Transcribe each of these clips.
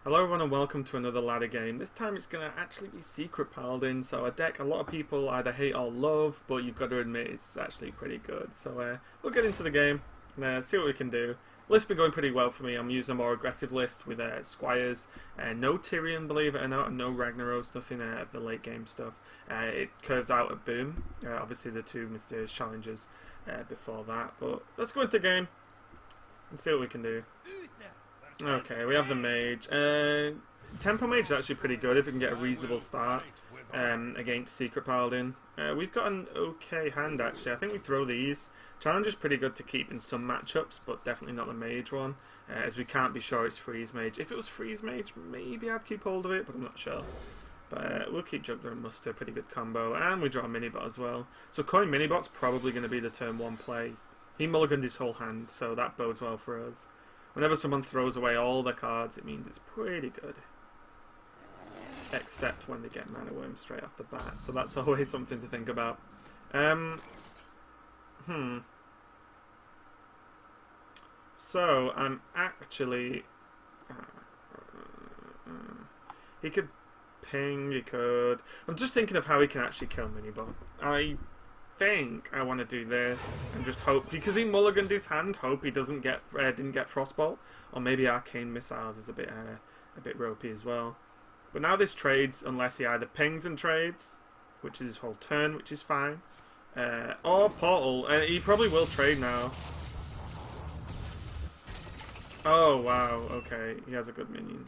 Hello everyone and welcome to another ladder game. This time it's going to actually be Secret Paladin, so a deck a lot of people either hate or love, but you've got to admit it's actually pretty good. So we'll get into the game and see what we can do. List's been going pretty well for me. I'm using a more aggressive list with Squires, no Tyrion, believe it or not, and no Ragnaros, nothing of the late game stuff. It curves out at Boom, obviously the two mysterious challenges before that, but let's go into the game and see what we can do. Okay, we have the mage. Tempo mage is actually pretty good if we can get a reasonable start against Secret Paladin. We've got an okay hand actually. I think we throw these. Challenge is pretty good to keep in some matchups, but definitely not the mage one, as we can't be sure it's freeze mage. If it was freeze mage, maybe I'd keep hold of it, but I'm not sure. But we'll keep Juggler and Muster, pretty good combo, and we draw a minibot as well. So coin minibot's probably going to be the turn one play. He mulliganed his whole hand, so that bodes well for us. Whenever someone throws away all their cards, it means it's pretty good. Except when they get Mana Worm straight off the bat. So that's always something to think about. So, I'm actually... he could ping, he could... I'm just thinking of how he can actually kill Minibot. I think I want to do this and just hope, because he mulliganed his hand, hope he didn't get Frostbolt, or maybe Arcane Missiles is a bit ropey as well. But now this trades unless he either pings and trades, which is his whole turn, which is fine, or Portal. He probably will trade now. Oh wow, okay, he has a good minion.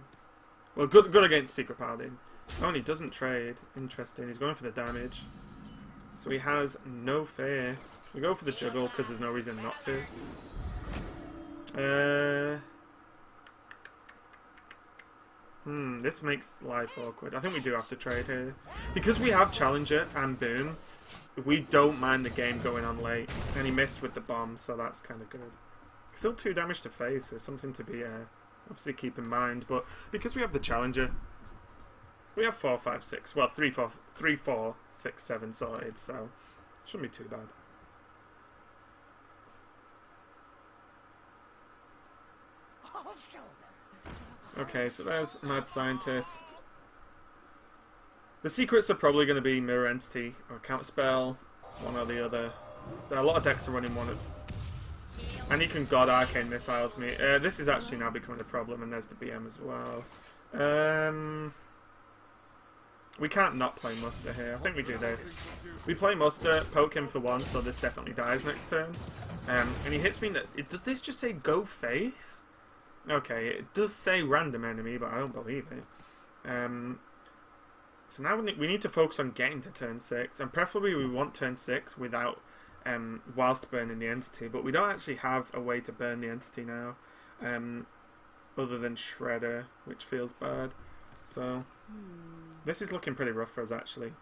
Well, good against Secret Paladin. Oh, and he doesn't trade. Interesting. He's going for the damage. So he has no fear. We go for the juggle because there's no reason not to. This makes life awkward. I think we do have to trade here. Because we have Challenger and Boom, we don't mind the game going on late. And he missed with the bomb, so that's kind of good. Still 2 damage to face, so something to be obviously keep in mind. But because we have the Challenger, we have 4, 5, 6. Well, 3, 4, 6, 7 sorted, so shouldn't be too bad. Okay, so there's Mad Scientist. The secrets are probably going to be Mirror Entity or Counterspell, one or the other. There are a lot of decks are running one. And he can God Arcane Missiles me. This is actually now becoming a problem, and there's the BM as well. We can't not play Muster here. I think we do this. We play Muster, poke him for 1, so this definitely dies next turn. And he hits me. Does this just say go face? Okay, it does say random enemy, but I don't believe it. So now we need to focus on getting to turn 6, and preferably we want turn 6 without whilst burning the entity. But we don't actually have a way to burn the entity now, other than Shredder, which feels bad. So this is looking pretty rough for us actually.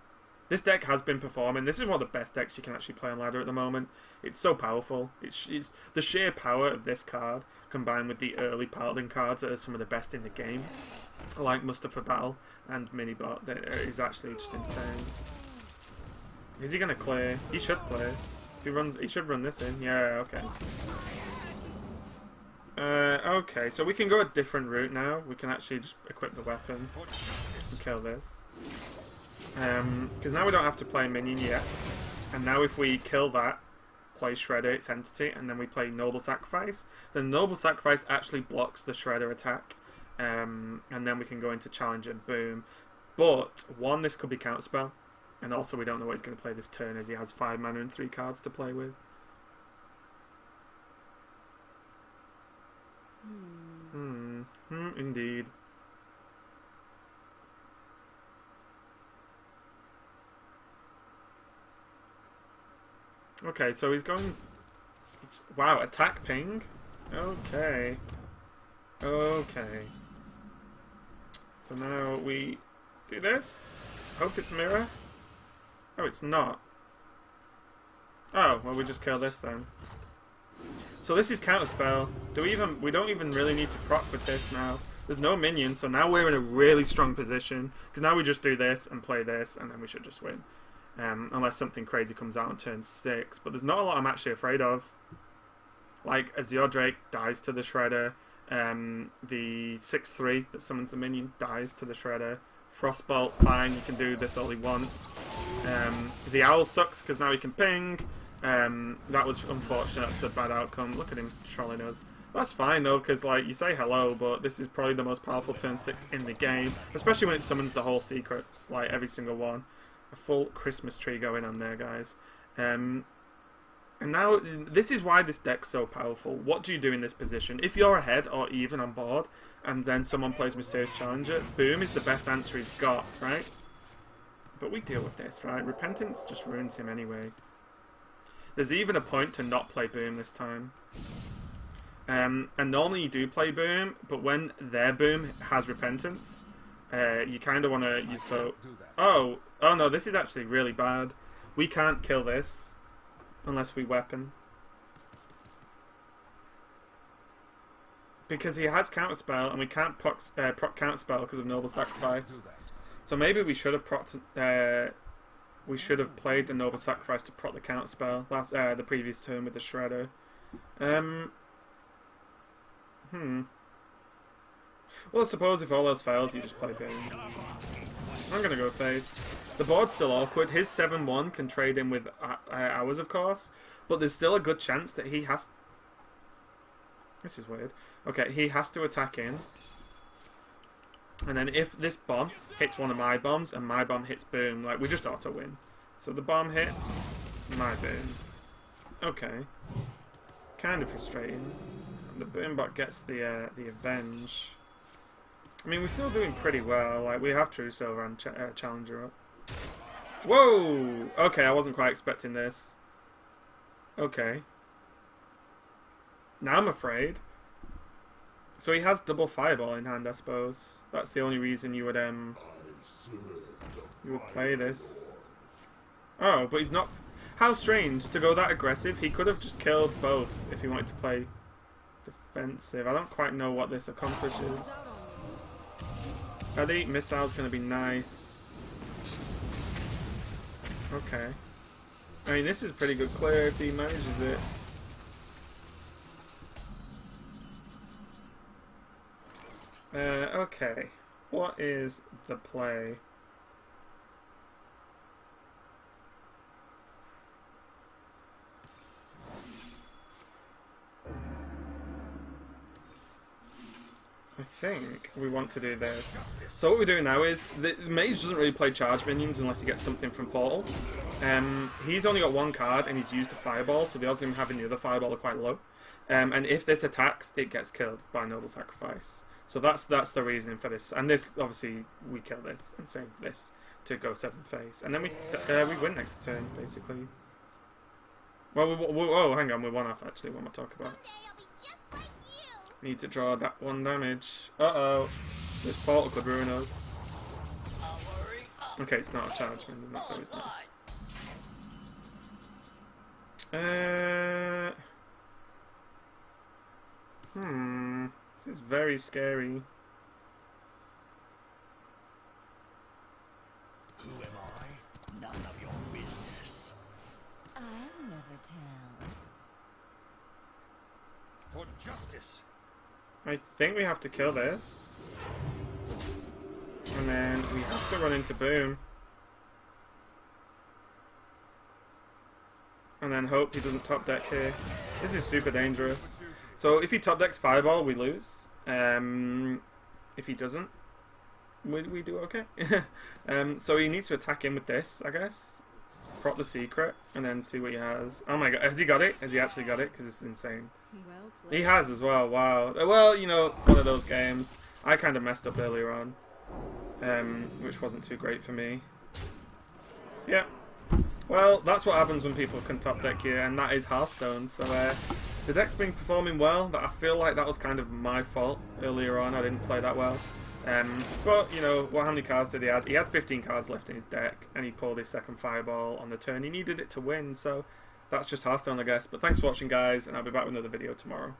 This deck has been performing. This is one of the best decks you can actually play on ladder at the moment. It's so powerful. It's the sheer power of this card combined with the early Paladin cards that are some of the best in the game, like Muster for Battle and Minibot. That is actually just insane. Is he gonna clear? He should clear. If he runs, he should run this in. Yeah, okay. Okay, so we can go a different route now. We can actually just equip the weapon and kill this. Because now we don't have to play a minion yet. And now if we kill that, play Shredder, its entity, and then we play Noble Sacrifice, then Noble Sacrifice actually blocks the Shredder attack. And then we can go into Challenge and Boom. But, 1, this could be Counterspell. And also we don't know what he's going to play this turn, as he has 5 mana and 3 cards to play with. Indeed. Okay, so he's going... Wow, attack ping? Okay. Okay. So now we do this. Hope it's mirror. Oh, it's not. Oh, well we just kill this then. So this is Counterspell. We don't even really need to proc with this now. There's no minion, so now we're in a really strong position. Because now we just do this and play this, and then we should just win. Unless something crazy comes out on turn 6. But there's not a lot I'm actually afraid of. Like, Azure Drake dies to the Shredder. the 6/3 that summons the minion dies to the Shredder. Frostbolt, fine, you can do this all he wants. The owl sucks because now he can ping. That was unfortunate, that's the bad outcome. Look at him trolling us. That's fine though, because like you say hello, but this is probably the most powerful turn 6 in the game, especially when it summons the whole secrets, like every single one. A full Christmas tree going on there, guys. And now, this is why this deck's so powerful. What do you do in this position? If you're ahead or even on board, and then someone plays Mysterious Challenger, boom is the best answer he's got, right? But we deal with this, right? Repentance just ruins him anyway. There's even a point to not play boom this time. And normally you do play boom, but when their boom has repentance, you kind of want to use so. Oh no, this is actually really bad. We can't kill this unless we weapon, because he has counterspell, and we can't proc counterspell because of Noble Sacrifice. So maybe we should have we should have played the Noble Sacrifice to proc the counterspell the previous turn with the Shredder. Well, I suppose if all else fails, you just play boom. I'm gonna go face. The board's still awkward. His 7/1 can trade in with ours, of course, but there's still a good chance that he has. This is weird. Okay, he has to attack in, and then if this bomb hits one of my bombs and my bomb hits boom, like we just auto win. So the bomb hits my boom. Okay, kind of frustrating. The Boombot gets the Avenge. I mean, we're still doing pretty well. Like, we have True Silver and Challenger up. Whoa! Okay, I wasn't quite expecting this. Okay. Now I'm afraid. So he has double Fireball in hand, I suppose. That's the only reason you would play this. Oh, but he's not. How strange to go that aggressive. He could have just killed both if he wanted to play defensive. I don't quite know what this accomplishes. I think missile's going to be nice. Okay. I mean, this is a pretty good clear if he manages it. Okay. What is the play? I think we want to do this. So what we're doing now is, the mage doesn't really play charge minions unless he gets something from Portal. He's only got one card and he's used a Fireball, so the odds of him having the other Fireball are quite low. And if this attacks, it gets killed by Noble Sacrifice. So that's the reasoning for this. And this, obviously, we kill this and save this to go 7th phase. And then we win next turn, basically. Well, oh, hang on, we're 1 off actually, what am I talking about? Need to draw that 1 damage. Uh-oh. This portal could ruin us. Okay, it's not a charge minion, that's always nice. This is very scary. Who am I? None of your business. I'll never tell. For justice. I think we have to kill this. And then we have to run into boom. And then hope he doesn't top deck here. This is super dangerous. So if he top decks Fireball, we lose. If he doesn't, we do okay. So he needs to attack in with this, I guess. Prop the secret, and then see what he has. Oh my god, has he got it? Has he actually got it? Because it's insane. Well played. He has as well, wow. Well, you know, one of those games. I kind of messed up earlier on, which wasn't too great for me. Yeah. Well, that's what happens when people can top deck you, and that is Hearthstone. So the deck's been performing well, but I feel like that was kind of my fault earlier on. I didn't play that well. But, you know, how many cards did he have? He had 15 cards left in his deck, and he pulled his second Fireball on the turn. He needed it to win, so that's just Hearthstone, I guess. But thanks for watching, guys, and I'll be back with another video tomorrow.